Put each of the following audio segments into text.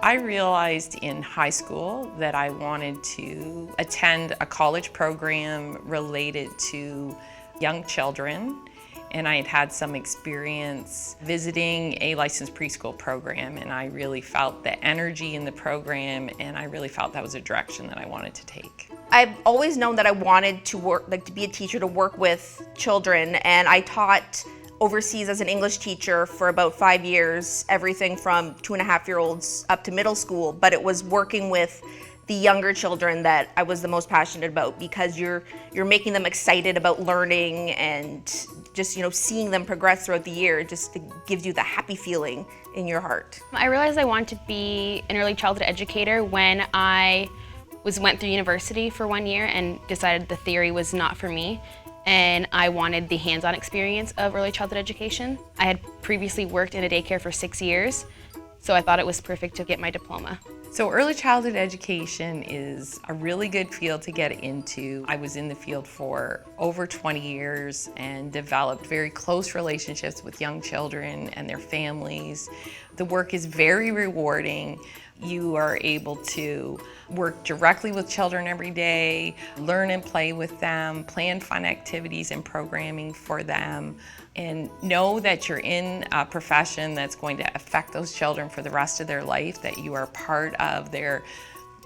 I realized in high school that I wanted to attend a college program related to young children, and I had had some experience visiting a licensed preschool program, and I really felt the energy in the program, and I really felt that was a direction that I wanted to take. I've always known that I wanted to work, to be a teacher, to work with children, and I taught overseas as an English teacher for about 5 years, everything from 2.5-year-olds up to middle school, but it was working with the younger children that I was the most passionate about, because you're making them excited about learning, and just seeing them progress throughout the year, just gives you the happy feeling in your heart. I realized I wanted to be an early childhood educator when I went through university for 1 year and decided the theory was not for me, and I wanted the hands-on experience of early childhood education. I had previously worked in a daycare for 6 years, so I thought it was perfect to get my diploma. So early childhood education is a really good field to get into. I was in the field for over 20 years and developed very close relationships with young children and their families. The work is very rewarding. You are able to work directly with children every day, learn and play with them, plan fun activities and programming for them, and know that you're in a profession that's going to affect those children for the rest of their life, that you are part of their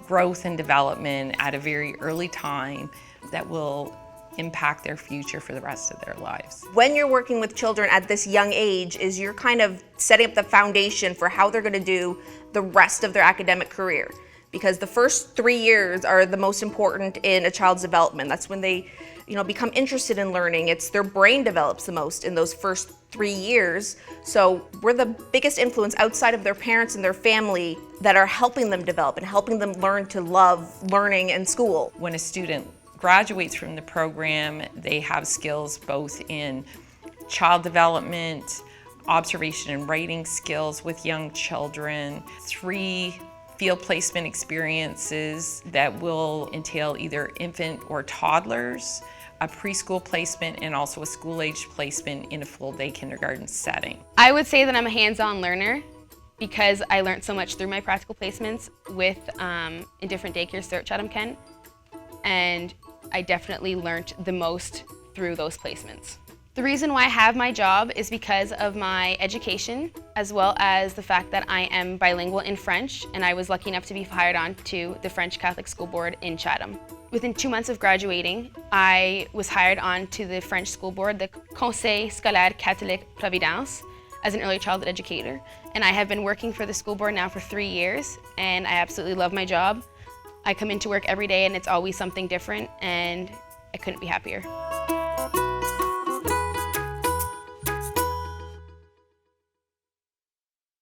growth and development at a very early time that will impact their future for the rest of their lives. When you're working with children at this young age, is you're kind of setting up the foundation for how they're going to do the rest of their academic career. Because the first 3 years are the most important in a child's development. That's when they become interested in learning. It's their brain develops the most in those first 3 years. So we're the biggest influence outside of their parents and their family that are helping them develop and helping them learn to love learning and school. When a student graduates from the program, they have skills both in child development, observation and writing skills with young children, 3 field placement experiences that will entail either infant or toddlers, a preschool placement, and also a school-age placement in a full-day kindergarten setting. I would say that I'm a hands-on learner because I learned so much through my practical placements with in different daycares throughout Chatham-Kent, and I definitely learned the most through those placements. The reason why I have my job is because of my education, as well as the fact that I am bilingual in French, and I was lucky enough to be hired on to the French Catholic School Board in Chatham. Within 2 months of graduating, I was hired on to the French School Board, the Conseil Scolaire Catholique Providence, as an early childhood educator. And I have been working for the school board now for 3 years, and I absolutely love my job. I come into work every day and it's always something different, and I couldn't be happier.